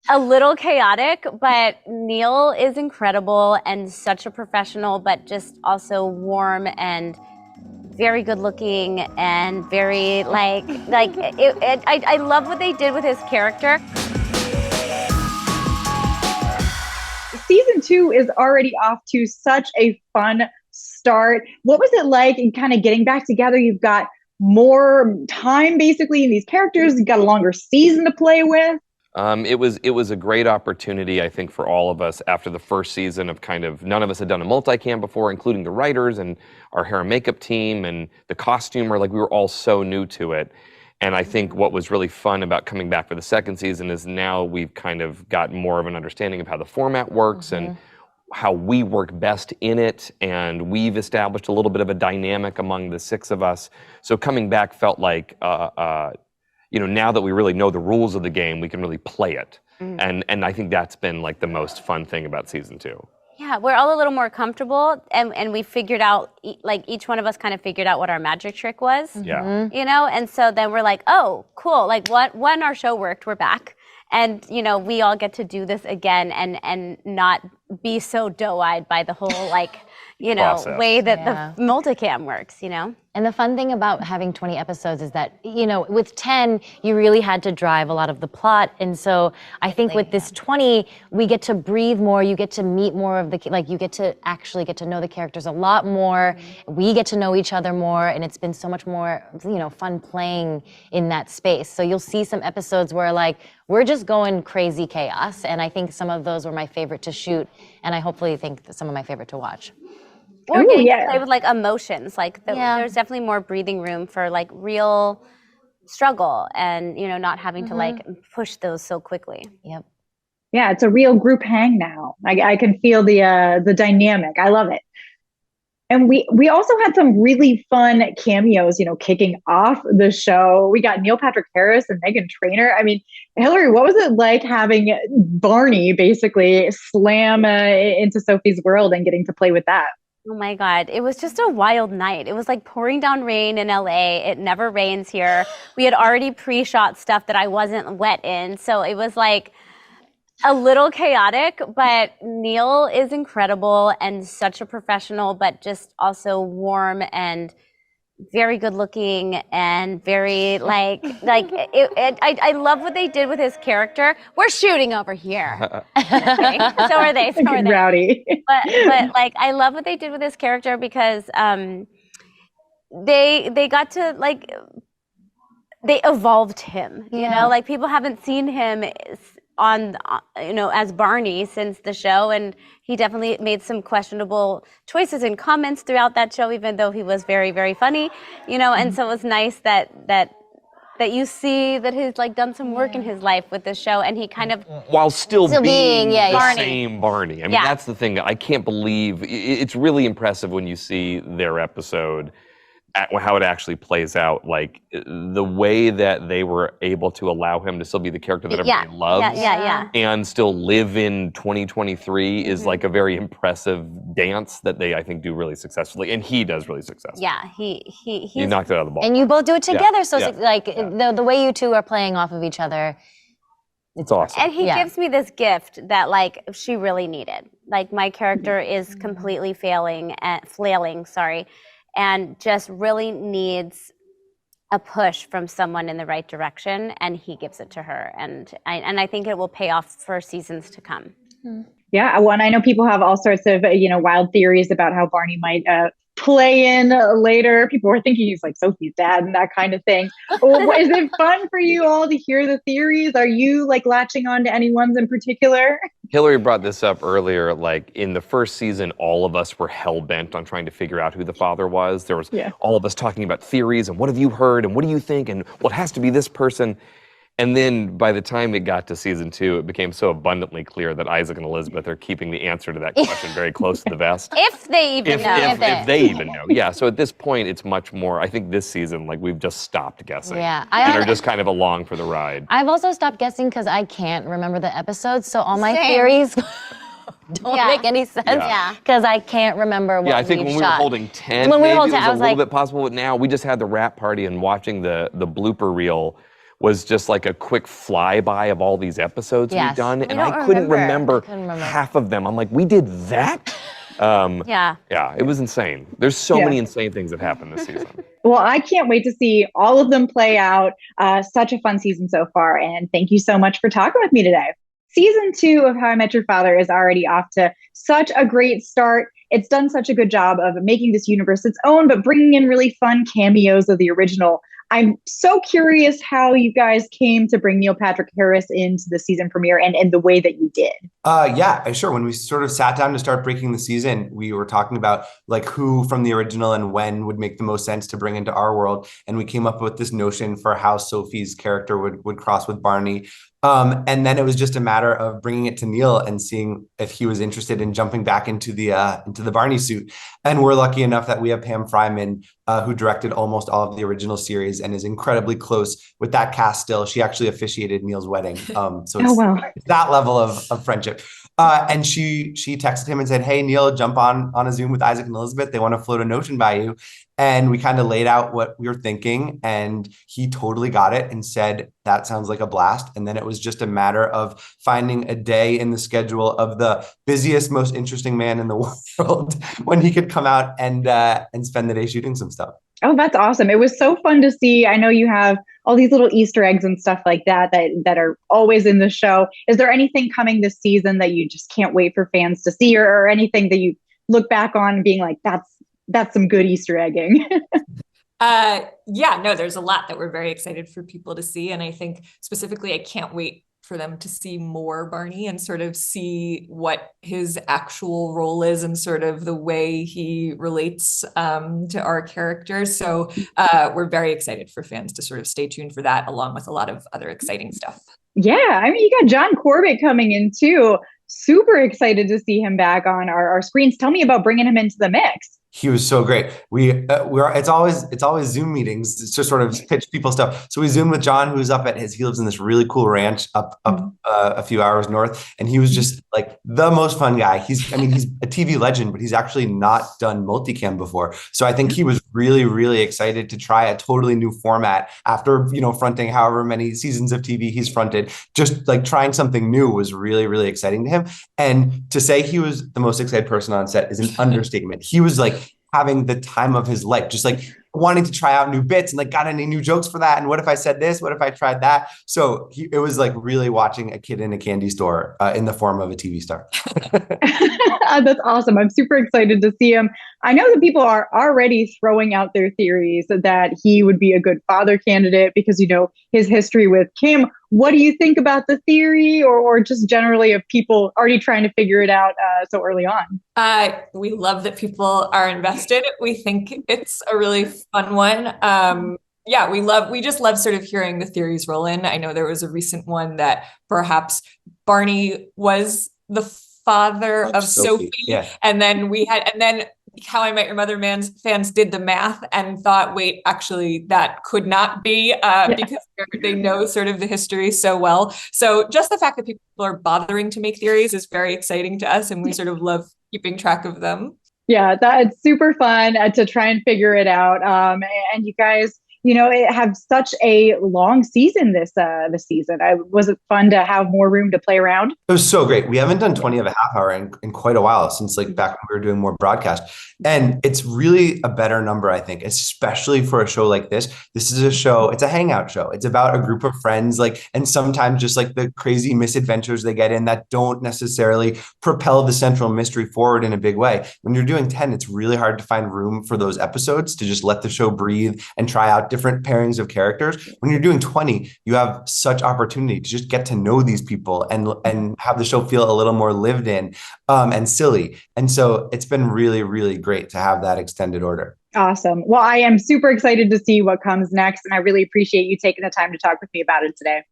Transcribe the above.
a little chaotic, but Neil is incredible and such a professional, but just also warm and very good looking and very I love what they did with his character. Season 2 is already off to such a fun start. What was it like in kind of getting back together? You've got more time basically in these characters. You've got a longer season to play with. It was a great opportunity, I think, for all of us after the first season of kind of, none of us had done a multicam before, including the writers and our hair and makeup team and the costumer. Like, we were all so new to it. And I think what was really fun about coming back for the second season is now we've kind of got more of an understanding of how the format works and how we work best in it. And we've established a little bit of a dynamic among the six of us. So coming back felt like, now that we really know the rules of the game, we can really play it. And I think that's been like the most fun thing about season 2. Yeah, we're all a little more comfortable, and we figured out, each one of us kind of figured out what our magic trick was. Yeah. And so then we're like, oh, cool. Like, when our show worked, we're back. And, we all get to do this again and not be so doe-eyed by the whole, process. way that the multicam works, And the fun thing about having 20 episodes is that, with 10, you really had to drive a lot of the plot. And so I think with this 20, we get to breathe more. You get to meet more of you get to actually get to know the characters a lot more. We get to know each other more. And it's been so much more, fun playing in that space. So you'll see some episodes where we're just going crazy chaos. And I think some of those were my favorite to shoot. And I hopefully think some of my favorite to watch. Or getting to play with emotions. There's definitely more breathing room for real struggle and not having to push those so quickly. Yep. Yeah, it's a real group hang now. I can feel the dynamic. I love it. And we also had some really fun cameos, kicking off the show. We got Neil Patrick Harris and Meghan Trainor. I mean, Hilary, what was it like having Barney basically slam into Sophie's world and getting to play with that? Oh my God, it was just a wild night. It was like pouring down rain in LA. It never rains here. We had already pre-shot stuff that I wasn't wet in. So it was a little chaotic, but Neil is incredible and such a professional, but just also warm and very good looking and very I love what they did with his character. We're shooting over here. Okay. So are they. Rowdy. But I love what they did with his character because they got to they evolved him. People haven't seen him on as Barney since the show, and he definitely made some questionable choices and comments throughout that show, even though he was very, very funny, and so it was nice that you see that he's done some work in his life with this show, and he kind of while still being the Barney. Same Barney. I mean, that's the thing that I can't believe. It's really impressive when you see their episode, how it actually plays out, the way that they were able to allow him to still be the character that everybody loves and still live in 2023 is a very impressive dance that they, I think, do really successfully, and he does really successfully. Yeah, he knocked it out of the ball. And you both do it together, so the way you two are playing off of each other. It's awesome. And he gives me this gift that she really needed. My character is completely flailing, and just really needs a push from someone in the right direction, and he gives it to her. And I think it will pay off for seasons to come. Yeah, well, and I know people have all sorts of, wild theories about how Barney might play in later. People were thinking he's Sophie's dad and that kind of thing. Is it fun for you all to hear the theories? Are you latching on to any ones in particular? Hilary brought this up earlier. In the first season, all of us were hell-bent on trying to figure out who the father was. There was all of us talking about theories and what have you heard and what do you think and well, it has to be this person. And then by the time it got to season 2, it became so abundantly clear that Isaac and Elizabeth are keeping the answer to that question very close to the vest. If they even know. If they even know. Yeah, so at this point, it's much more, I think this season, we've just stopped guessing. Yeah. And are just kind of along for the ride. I've also stopped guessing because I can't remember the episodes, so all my theories don't make any sense because I can't remember what I think when we were holding 10, maybe it was a little bit possible, but now we just had the rap party and watching the blooper reel. was just like a quick flyby of all these episodes we've done, and I couldn't remember half of them. I'm like, we did that? Yeah, it was insane. There's so many insane things that happened this season. Well, I can't wait to see all of them play out. Such a fun season so far, and thank you so much for talking with me today. Season 2 of How I Met Your Father is already off to such a great start. It's done such a good job of making this universe its own, but bringing in really fun cameos of the original. I'm so curious how you guys came to bring Neil Patrick Harris into the season premiere and the way that you did. Yeah, sure. When we sort of sat down to start breaking the season, we were talking about like who from the original and when would make the most sense to bring into our world. And we came up with this notion for how Sophie's character would cross with Barney. And then it was just a matter of bringing it to Neil and seeing if he was interested in jumping back into the Barney suit. And we're lucky enough that we have Pam Fryman, who directed almost all of the original series and is incredibly close with that cast still. She actually officiated Neil's wedding. So it's that level of friendship. And she texted him and said, hey, Neil, jump on a Zoom with Isaac and Elizabeth. They want to float a notion by you. And we kind of laid out what we were thinking, and he totally got it and said, that sounds like a blast. And then it was just a matter of finding a day in the schedule of the busiest, most interesting man in the world when he could come out and spend the day shooting some stuff. Oh, that's awesome. It was so fun to see. I know you have all these little Easter eggs and stuff like that are always in the show. Is there anything coming this season that you just can't wait for fans to see, or anything that you look back on being like, that's some good Easter egging? Yeah, no, there's a lot that we're very excited for people to see. And I think specifically, I can't wait for them to see more Barney and sort of see what his actual role is and sort of the way he relates to our characters. So we're very excited for fans to sort of stay tuned for that, along with a lot of other exciting stuff. Yeah, I mean, you got John Corbett coming in too. Super excited to see him back on our screens. Tell me about bringing him into the mix. He was so great. It's always Zoom meetings. It's just sort of pitch people stuff. So we Zoomed with John, who's he lives in this really cool ranch up a few hours north. And he was just like the most fun guy. He's a TV legend, but he's actually not done multicam before. So I think he was really, really excited to try a totally new format after, fronting however many seasons of TV he's fronted. Just like trying something new was really, really exciting to him. And to say he was the most excited person on set is an understatement. He was like having the time of his life, just like wanting to try out new bits and like, got any new jokes for that? And what if I said this? What if I tried that? So it was like really watching a kid in a candy store in the form of a TV star. That's awesome. I'm super excited to see him. I know that people are already throwing out their theories that he would be a good father candidate because, his history with Kim. What do you think about the theory or just generally of people already trying to figure it out so early on? We love that people are invested. We think it's a really fun one. Yeah, we just love sort of hearing the theories roll in. I know there was a recent one that perhaps Barney was the father of Sophie. Yeah. And then How I Met Your Mother fans did the math and thought, wait, actually, that could not be because they know sort of the history so well. So just the fact that people are bothering to make theories is very exciting to us, and we sort of love keeping track of them. Yeah, that's super fun to try and figure it out. And you guys, it have such a long season this season. Was it fun to have more room to play around? It was so great. We haven't done 20 of a half hour in quite a while, since like back when we were doing more broadcast. And it's really a better number, I think, especially for a show like this. This is a show, it's a hangout show. It's about a group of friends, and sometimes just like the crazy misadventures they get in that don't necessarily propel the central mystery forward in a big way. When you're doing 10, it's really hard to find room for those episodes to just let the show breathe and try out different pairings of characters. When you're doing 20, you have such opportunity to just get to know these people and have the show feel a little more lived in and silly. And so it's been really, really great to have that extended order. Awesome. Well, I am super excited to see what comes next, and I really appreciate you taking the time to talk with me about it today.